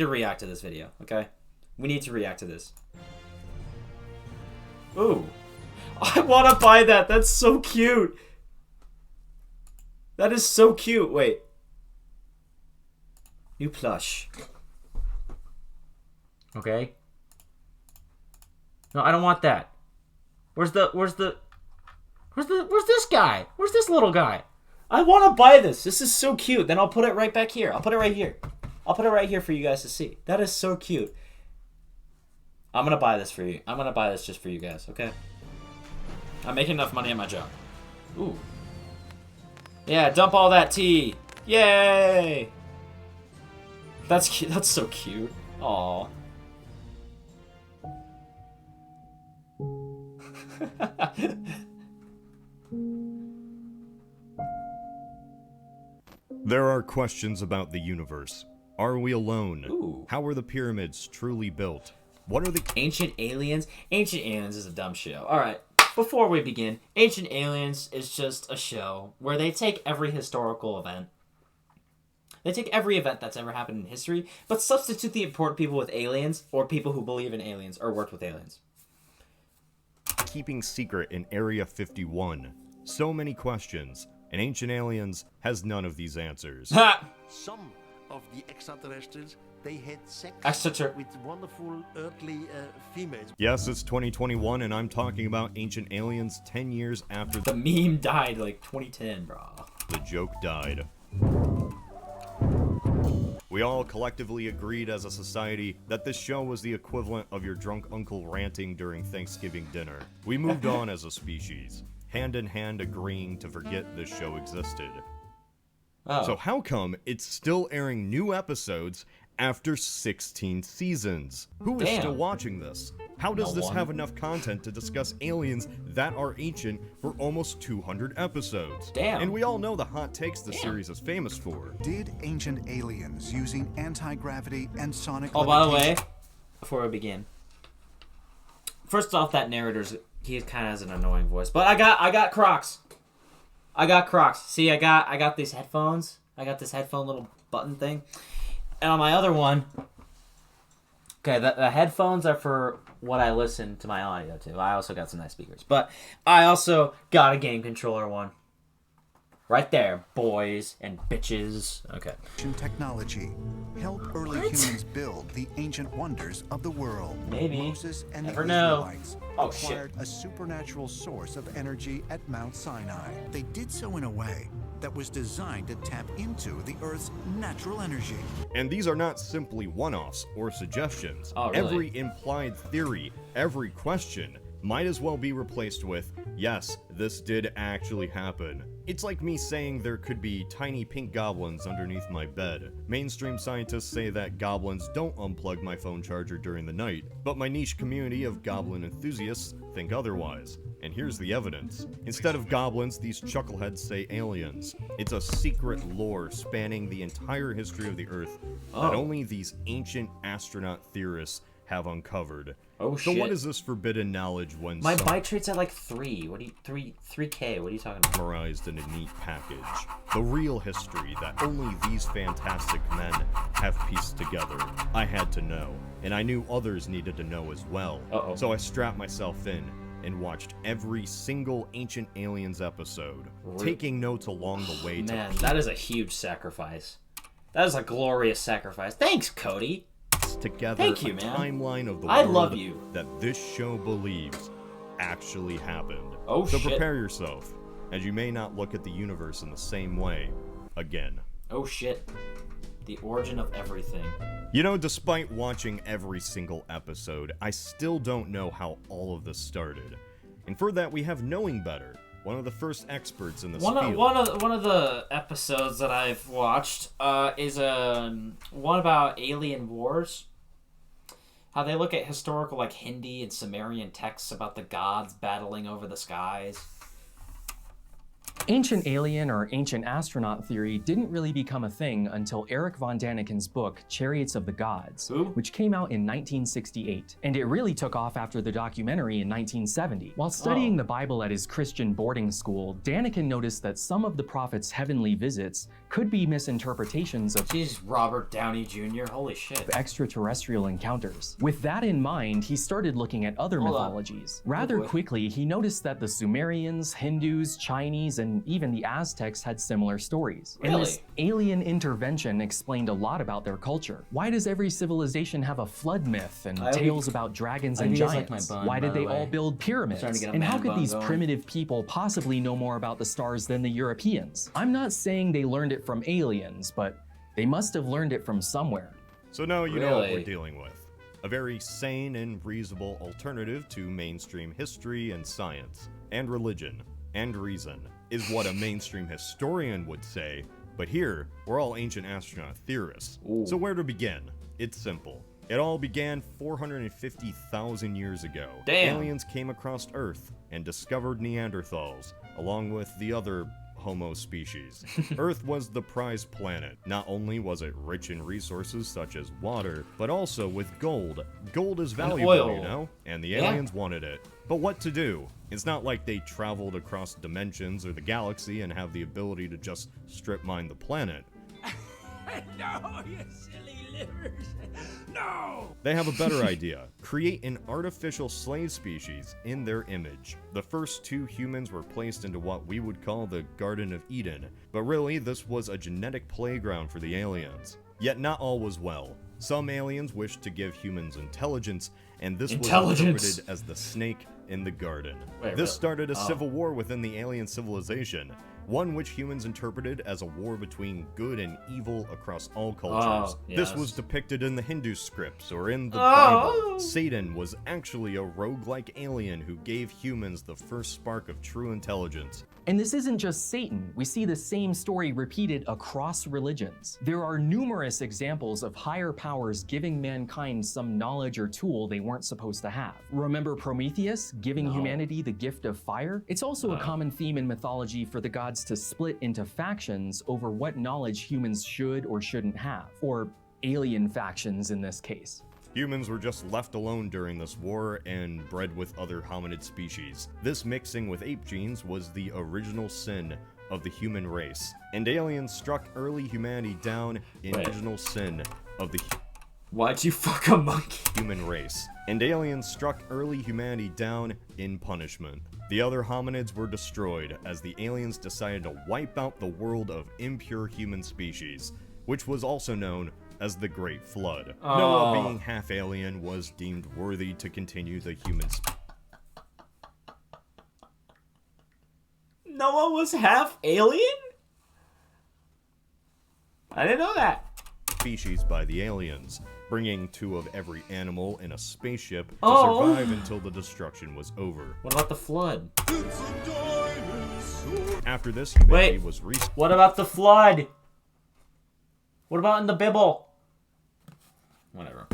to react to this video, okay? We need to react to this. Ooh. I want to buy that. That's so cute. That is so cute. Wait. New plush. Okay. No, I don't want that. Where's this guy? Where's this little guy? I want to buy this. This is so cute. Then I'll put it right back here. I'll put it right here. I'll put it right here for you guys to see. That is so cute. I'm going to buy this for you. I'm going to buy this just for you guys, okay? I'm making enough money at my job. Ooh. Yeah, dump all that tea. Yay! That's cute. That's so cute. Aw. There are questions about the universe. Are we alone? Ooh. How were the pyramids truly built? What are the Ancient Aliens? Ancient Aliens is a dumb show. Alright, before we begin, Ancient Aliens is just a show where they take every historical event. They take every event that's ever happened in history, but substitute the important people with aliens, or people who believe in aliens, or worked with aliens. keeping secret in Area 51? So many questions, and Ancient Aliens has none of these answers. Ha! Some of the extraterrestrials, they had sex with wonderful earthly females. Yes, it's 2021, and I'm talking about Ancient Aliens 10 years after The meme died like 2010, bro. the joke died. We all collectively agreed as a society that this show was the equivalent of your drunk uncle ranting during Thanksgiving dinner. We moved on as a species, hand in hand agreeing to forget this show existed. Oh. So how come it's still airing new episodes after 16 seasons? Who is still watching this? How does this have enough content to discuss aliens that are ancient for almost 200 episodes? Damn. And we all know the hot takes the series is famous for. Did ancient aliens using anti-gravity and sonic Oh, by the way, levitation- before we begin, first off, that narrator's he kind of has an annoying voice, but I got Crocs. I got Crocs. See, I got these headphones. I got this headphone little button thing, and on my other one, okay, the headphones are for what I listen to my audio to. I also got some nice speakers, but I also got a game controller one. Right there, boys and bitches. Okay. technology help early humans build the ancient wonders of the world. Maybe. Moses and Never the know. Israelites Oh, shit. acquired a supernatural source of energy at Mount Sinai. They did so in a way that was designed to tap into the Earth's natural energy. And these are not simply one-offs or suggestions. Oh, really? Every implied theory, every question, might as well be replaced with, yes, this did actually happen. It's like me saying there could be tiny pink goblins underneath my bed. Mainstream scientists say that goblins don't unplug my phone charger during the night, but my niche community of goblin enthusiasts think otherwise. And here's the evidence. Instead of goblins, these chuckleheads say aliens. It's a secret lore spanning the entire history of the Earth that only these ancient astronaut theorists have uncovered. Oh, So shit. what is this forbidden knowledge when My bite rate's at like 3. What do you 3K? What are you talking about? summarized in a neat package? The real history that only these fantastic men have pieced together. I had to know, and I knew others needed to know as well. Uh-oh. So I strapped myself in and watched every single Ancient Aliens episode, taking notes along the way Man, to that is a huge sacrifice. That is a glorious sacrifice. Thanks, Cody. piece together Thank you, a man. timeline of the I world love you. that this show believes actually happened. Oh, so shit. prepare yourself, as you may not look at the universe in the same way again. Oh shit. The origin of everything. You know, despite watching every single episode, I still don't know how all of this started. And for that, we have Knowing Better, one of the first experts in this field. One of the episodes that I've watched is one about alien wars. How they look at historical like Hindi and Sumerian texts about the gods battling over the skies. Ancient alien or ancient astronaut theory didn't really become a thing until Erich von Daniken's book, Chariots of the Gods, which came out in 1968. And it really took off after the documentary in 1970. While studying the Bible at his Christian boarding school, Daniken noticed that some of the prophet's heavenly visits could be misinterpretations of Robert Downey Jr., holy shit. Extraterrestrial encounters. With that in mind, he started looking at other mythologies. Rather quickly, he noticed that the Sumerians, Hindus, Chinese, and even the Aztecs had similar stories. Really? And this alien intervention explained a lot about their culture. Why does every civilization have a flood myth and tales about dragons and giants? Why did they all build pyramids? And how could these primitive people possibly know more about the stars than the Europeans? I'm not saying they learned it from aliens, but they must have learned it from somewhere. So now you know what we're dealing with. A very sane and reasonable alternative to mainstream history and science, and religion, and reason, is what a mainstream historian would say, but here, we're all ancient astronaut theorists. So where to begin? It's simple. It all began 450,000 years ago. Aliens came across Earth and discovered Neanderthals, along with the other Homo species. Earth was the prized planet. Not only was it rich in resources such as water, but also with gold. Gold is valuable, you know? And the aliens wanted it. But what to do? It's not like they traveled across dimensions or the galaxy and have the ability to just strip mine the planet. No, you silly livers. No! They have a better idea. Create an artificial slave species in their image. The first two humans were placed into what we would call the Garden of Eden, but really this was a genetic playground for the aliens. Yet not all was well. Some aliens wished to give humans intelligence, and this was interpreted as the snake in the garden. This started a civil war within the alien civilization, one which humans interpreted as a war between good and evil across all cultures. This was depicted in the Hindu scripts or in the Bible. Satan was actually a roguelike alien who gave humans the first spark of true intelligence. And this isn't just Satan. We see the same story repeated across religions. There are numerous examples of higher powers giving mankind some knowledge or tool they weren't supposed to have. Remember Prometheus giving humanity the gift of fire? It's also a common theme in mythology for the gods to split into factions over what knowledge humans should or shouldn't have, or alien factions in this case. Humans were just left alone during this war and bred with other hominid species. This mixing with ape genes was the original sin of the human race, and aliens struck early humanity down in the original sin of the Why'd you fuck a monkey? Human race. And aliens struck early humanity down in punishment. The other hominids were destroyed as the aliens decided to wipe out the world of impure human species, which was also known as the Great Flood. Noah, being half alien, was deemed worthy to continue the human Noah was half alien? I didn't know that. Species by the aliens, bringing 2 of every animal in a spaceship to survive until the destruction was over. What about the flood? After this, humanity was what about the flood? What about in the Bible? Whatever.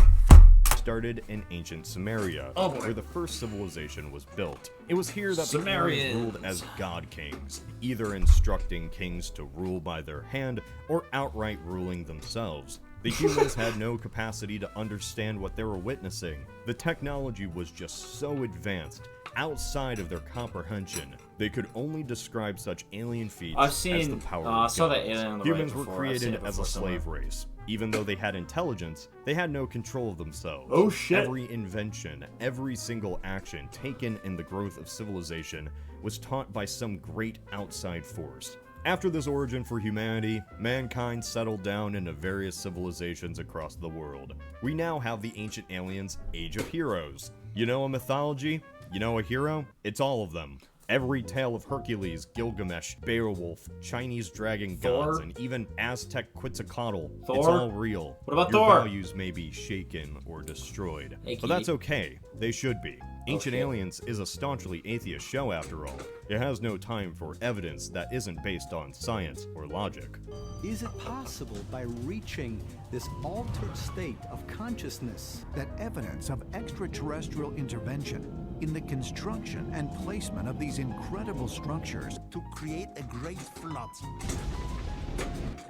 Started in ancient Sumeria, where the first civilization was built. It was here that the Aryans ruled as god kings, either instructing kings to rule by their hand or outright ruling themselves. The humans had no capacity to understand what they were witnessing. The technology was just so advanced, outside of their comprehension. They could only describe such alien feats as the power of saw that alien on the Humans right were before. created as a slave race. Even though they had intelligence, they had no control of themselves. Oh shit. Every invention, every single action taken in the growth of civilization was taught by some great outside force. After this origin for humanity, mankind settled down into various civilizations across the world. We now have the ancient aliens' Age of Heroes. You know a mythology? You know a hero? It's all of them. Every tale of Hercules, Gilgamesh, Beowulf, Chinese dragon gods, and even Aztec Quetzalcoatl. It's all real. What about Your Thor? values may be shaken or destroyed. Hey, but that's okay. They should be. Ancient Aliens is a staunchly atheist show after all. It has no time for evidence that isn't based on science or logic. Is it possible by reaching this altered state of consciousness that evidence of extraterrestrial intervention in the construction and placement of these incredible structures. To create a great flood.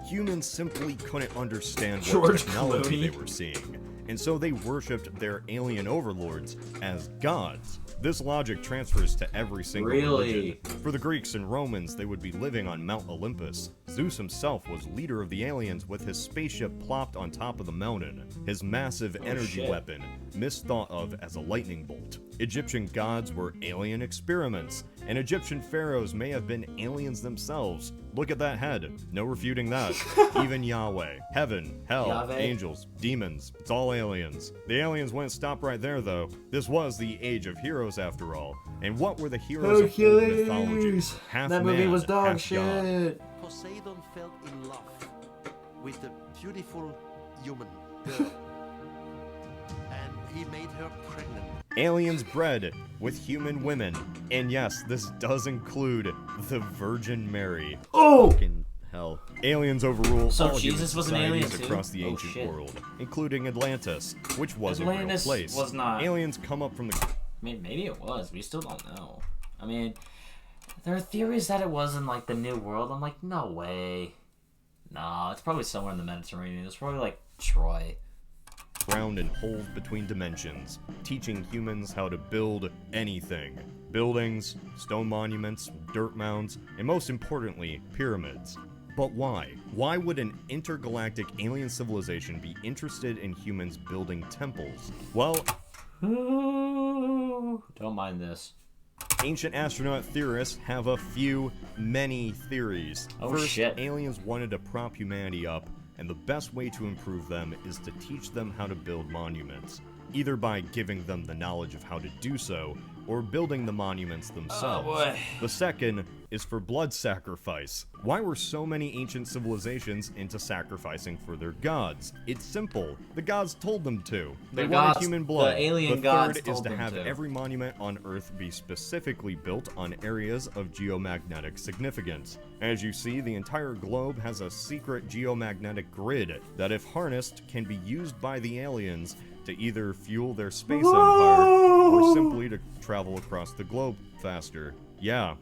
Humans simply couldn't understand what George technology Clooney. they were seeing, and so they worshipped their alien overlords as gods. This logic transfers to every single religion. For the Greeks and Romans, they would be living on Mount Olympus. Zeus himself was leader of the aliens with his spaceship plopped on top of the mountain, his massive energy weapon, misthought of as a lightning bolt. Egyptian gods were alien experiments, and Egyptian pharaohs may have been aliens themselves. Look at that head. No refuting that. Even Yahweh, heaven, hell, Yahweh. angels, demons, it's all aliens. The aliens wouldn't stop right there, though. This was the Age of Heroes, after all. And what were the heroes of old mythology? Half That movie man, was dog half god. shit. Poseidon fell in love with a beautiful human girl. And he made her pregnant. Aliens bred with human women. And yes, this does include the Virgin Mary. Oh! Fucking hell. Aliens overrule So all Jesus human was an alien societies too? across the Oh, ancient shit. world, including Atlantis, which was Atlantis a real place. was not. Aliens come up from the... I mean, maybe it was. We still don't know. I mean, there are theories that it was in, like, the New World. I'm like, no way. No, it's probably somewhere in the Mediterranean. It's probably, like, Troy. ground and holes between dimensions, teaching humans how to build anything. Buildings, stone monuments, dirt mounds, and most importantly, pyramids. But why? Why would an intergalactic alien civilization be interested in humans building temples? Well, Don't mind this. ancient astronaut theorists have many theories. Oh, First, shit. aliens wanted to prop humanity up, and the best way to improve them is to teach them how to build monuments, either by giving them the knowledge of how to do so, or building the monuments themselves. boy. The second is for blood sacrifice. Why were so many ancient civilizations into sacrificing for their gods? It's simple. The gods told them to. They The wanted gods- human blood. the alien the gods third is told to them have to. every monument on Earth be specifically built on areas of geomagnetic significance. As you see, the entire globe has a secret geomagnetic grid that, if harnessed, can be used by the aliens to either fuel their space empire or simply to travel across the globe faster. Yeah.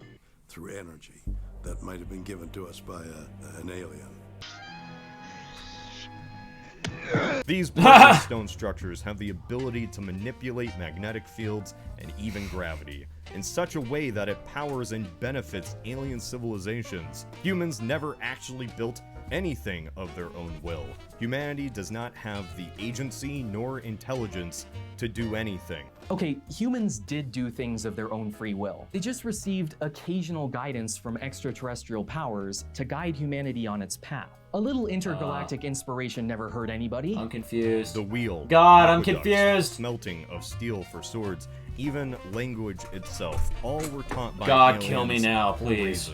Through energy that might have been given to us by an alien. These broken stone structures have the ability to manipulate magnetic fields and even gravity in such a way that it powers and benefits alien civilizations. Humans never actually built anything of their own will. Humanity does not have the agency nor intelligence to do anything. Okay, humans did do things of their own free will. They just received occasional guidance from extraterrestrial powers to guide humanity on its path. A little intergalactic inspiration never hurt anybody. I'm confused. The wheel, God, I'm aqueducts, confused. smelting of steel for swords, even language itself, all were taught by God, aliens kill me now, for please.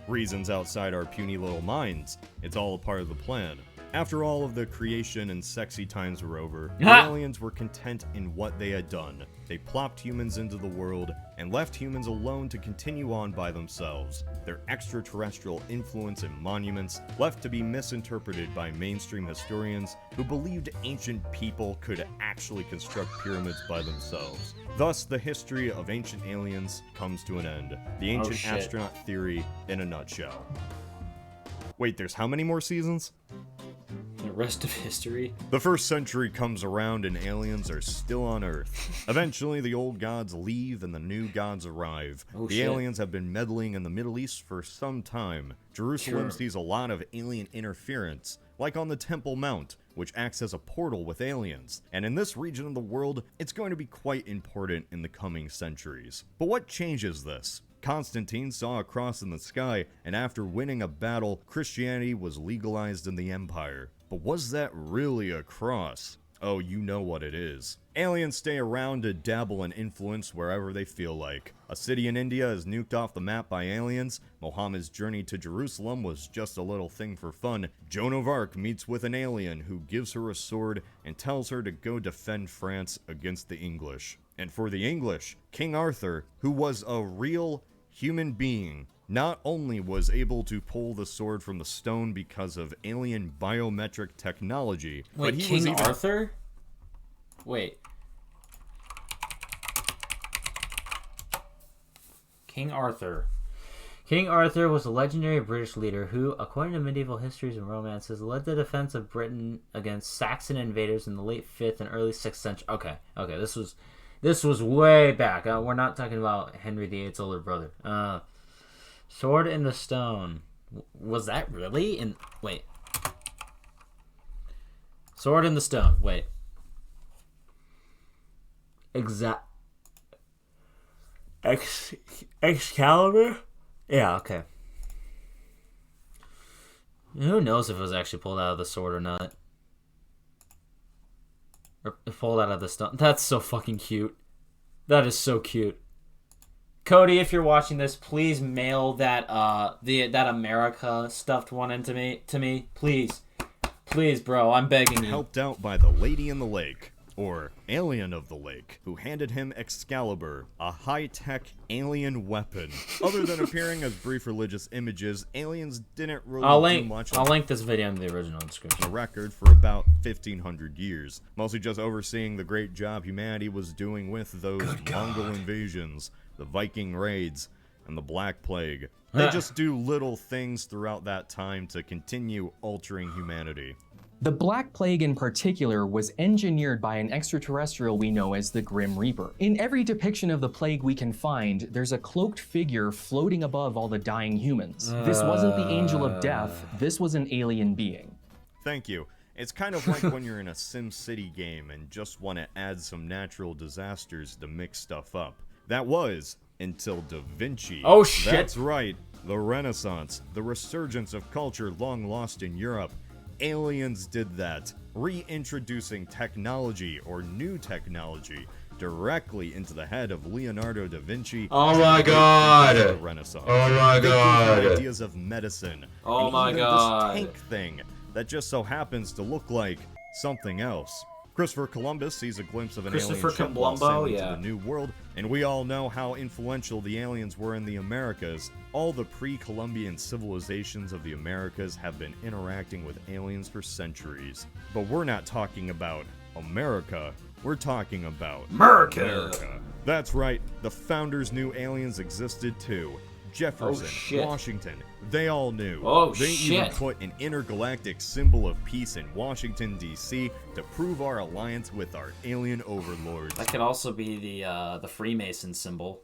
Reasons outside our puny little minds. It's all a part of the plan. After all of the creation and sexy times were over, the aliens were content in what they had done. They plopped humans into the world and left humans alone to continue on by themselves. Their extraterrestrial influence and monuments left to be misinterpreted by mainstream historians who believed ancient people could actually construct pyramids by themselves. Thus, the history of ancient aliens comes to an end. The ancient shit. astronaut theory in a nutshell. Wait, there's how many more seasons? The rest of history. The first century comes around and aliens are still on Earth. Eventually, the old gods leave and the new gods arrive. Oh, the shit. aliens have been meddling in the Middle East for some time. Jerusalem Sure. sees a lot of alien interference, like on the Temple Mount, which acts as a portal with aliens. And in this region of the world, it's going to be quite important in the coming centuries. But what changes this? Constantine saw a cross in the sky, and after winning a battle, Christianity was legalized in the empire. But was that really a cross? Oh, you know what it is. Aliens stay around to dabble and influence wherever they feel like. A city in India is nuked off the map by aliens. Muhammad's journey to Jerusalem was just a little thing for fun. Joan of Arc meets with an alien who gives her a sword and tells her to go defend France against the English. And for the English, King Arthur, who was a real human being, not only was able to pull the sword from the stone because of alien biometric technology, Wait, but he King was even... Arthur? Wait. King Arthur. King Arthur was a legendary British leader who, according to medieval histories and romances, led the defense of Britain against Saxon invaders in the late 5th and early 6th century. Okay, this was way back. We're not talking about Henry VIII's older brother. Sword in the Stone. Was that really in... Wait. Sword in the Stone. Wait. Excalibur? Yeah, okay. Who knows if it was actually pulled out of the sword or not? Or pulled out of the stone. That's so fucking cute. That is so cute. Cody, if you're watching this, please mail that that America stuffed one into me. Please. Please, bro, I'm begging you. Helped out by the Lady in the Lake, or Alien of the Lake, who handed him Excalibur, a high-tech alien weapon. Other than appearing as brief religious images, aliens didn't really do much. I'll link this video in the original description. A record for about 1,500 years, mostly just overseeing the great job humanity was doing with those Mongol invasions, the Viking raids, and the Black Plague. They just do little things throughout that time to continue altering humanity. The Black Plague in particular was engineered by an extraterrestrial we know as the Grim Reaper. In every depiction of the plague we can find, there's a cloaked figure floating above all the dying humans. This wasn't the Angel of Death, this was an alien being. Thank you. It's kind of like when you're in a SimCity game and just want to add some natural disasters to mix stuff up. That was until Da Vinci. Oh shit! That's right. The Renaissance, the resurgence of culture long lost in Europe. Aliens did that, reintroducing technology or new technology directly into the head of Leonardo da Vinci. Oh my god! The Renaissance. Oh my god! Ideas of medicine. Oh and my even god! This tank thing that just so happens to look like something else. Christopher Columbus sees a glimpse of an alien ship while sailing to the New World, and we all know how influential the aliens were in the Americas. All the pre-Columbian civilizations of the Americas have been interacting with aliens for centuries. But we're not talking about America, we're talking about America. That's right, the founders knew aliens existed too. Jefferson, Washington, they all knew. They even put an intergalactic symbol of peace in Washington, D.C. to prove our alliance with our alien overlords. That could also be the Freemason symbol.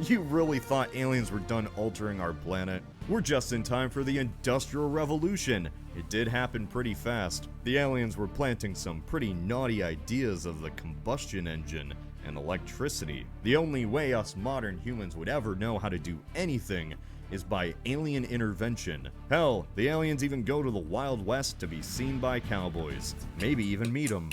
You really thought aliens were done altering our planet? We're just in time for the Industrial Revolution. It did happen pretty fast. The aliens were planting some pretty naughty ideas of the combustion engine and electricity. The only way us modern humans would ever know how to do anything is by alien intervention. Hell, the aliens even go to the Wild West to be seen by cowboys. Maybe even meet them.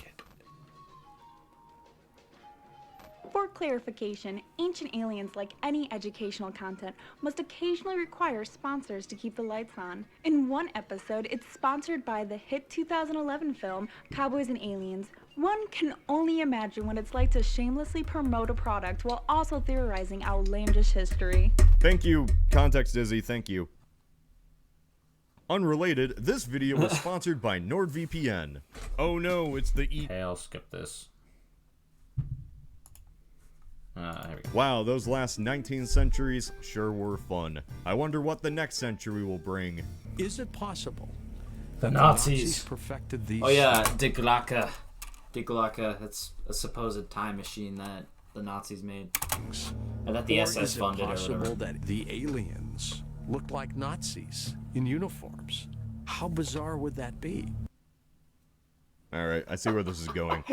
For clarification, Ancient Aliens, like any educational content, must occasionally require sponsors to keep the lights on. In one episode, it's sponsored by the hit 2011 film, Cowboys and Aliens. One can only imagine what it's like to shamelessly promote a product while also theorizing outlandish history. Thank you, Context Dizzy, thank you. Unrelated, this video was sponsored by NordVPN. Oh no, it's the Hey, I'll skip this. Here we go. Wow, those last 19 centuries sure were fun. I wonder what the next century will bring. Is it possible The that Nazis perfected these? Oh yeah, Die Glocke. Die Glocke, that's a supposed time machine that the Nazis made. And that the SS funded or Is it whatever. possible that the aliens looked like Nazis in uniforms? How bizarre would that be? Alright, I see where this is going.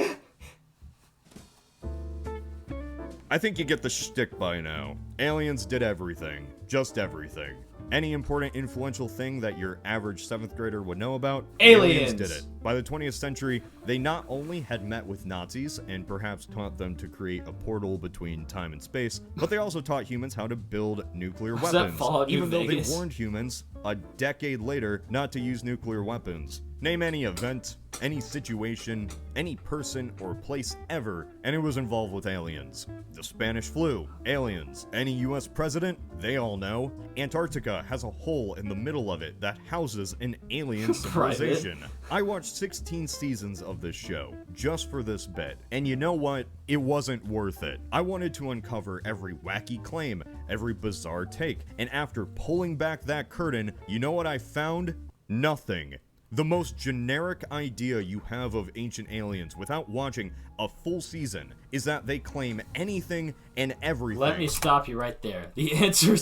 I think you get the shtick by now. Aliens did everything. Just everything. Any important influential thing that your average 7th grader would know about? Aliens did it. By the 20th century, they not only had met with Nazis and perhaps taught them to create a portal between time and space, but they also taught humans how to build nuclear weapons. Even though they warned humans a decade later not to use nuclear weapons. Name any event, any situation, any person or place ever, and it was involved with aliens. The Spanish flu, aliens. Any US president, they all know. Antarctica has a hole in the middle of it that houses an alien civilization. I watched 16 seasons of this show, just for this bit, and you know what? It wasn't worth it. I wanted to uncover every wacky claim, every bizarre take, and after pulling back that curtain, you know what I found? Nothing. The most generic idea you have of ancient aliens without watching a full season is that they claim anything and everything. Let me stop you right there. The answer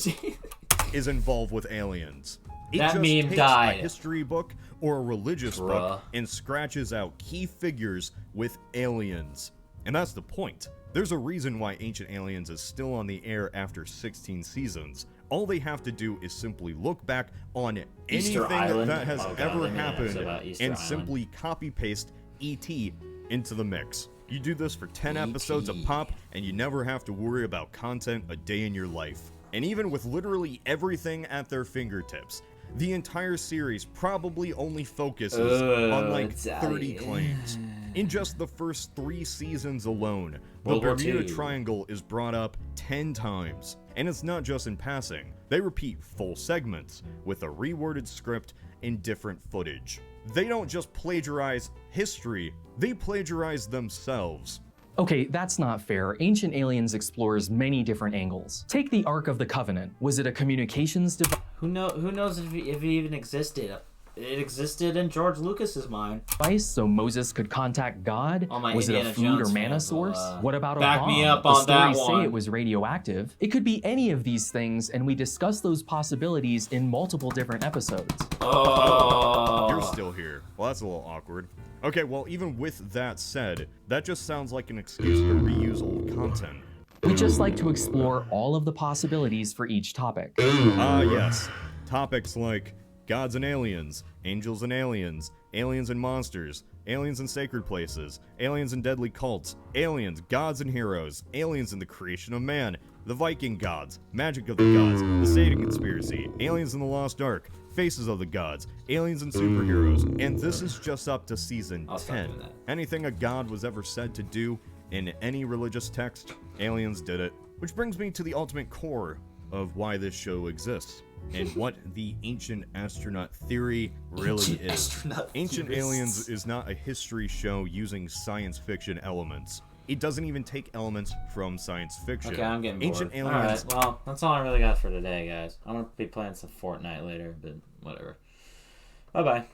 is involved with aliens. It that just meme takes died. a history book or a religious book and scratches out key figures with aliens. And that's the point. There's a reason why Ancient Aliens is still on the air after 16 seasons. All they have to do is simply look back on anything that has ever happened and simply copy-paste E.T. into the mix. You do this for 10 episodes a pop, and you never have to worry about content a day in your life. And even with literally everything at their fingertips, the entire series probably only focuses on like 30 claims. In just the first 3 seasons alone, the Bermuda Triangle is brought up 10 times. And it's not just in passing. They repeat full segments with a reworded script and different footage. They don't just plagiarize history, they plagiarize themselves. Okay, that's not fair. Ancient Aliens explores many different angles. Take the Ark of the Covenant. Was it a communications device? Who knows if it even existed? It existed in George Lucas's mind. So Moses could contact God? Was Indiana it a food Jones or mana fans source? What about a back bomb? me up The on that stories one. say it was radioactive. It could be any of these things, and we discuss those possibilities in multiple different episodes. Oh. You're still here. Well, that's a little awkward. Okay, well, even with that said, that just sounds like an excuse to reuse old content. We just like to explore all of the possibilities for each topic. Yes. Topics like gods and aliens, angels and aliens, aliens and monsters, aliens and sacred places, aliens and deadly cults, aliens, gods and heroes, aliens and the creation of man, the Viking gods, magic of the gods, the Satan conspiracy, aliens in the Lost Ark, faces of the gods, aliens and superheroes, and this is just up to season 10. Anything a god was ever said to do in any religious text, aliens did it. Which brings me to the ultimate core of why this show exists, and what the ancient astronaut theory really is. Ancient Aliens is not a history show using science fiction elements. It doesn't even take elements from science fiction. Okay, I'm getting Ancient bored. Aliens. Alright, well, that's all I really got for today, guys. I'm gonna be playing some Fortnite later, but whatever. Bye-bye.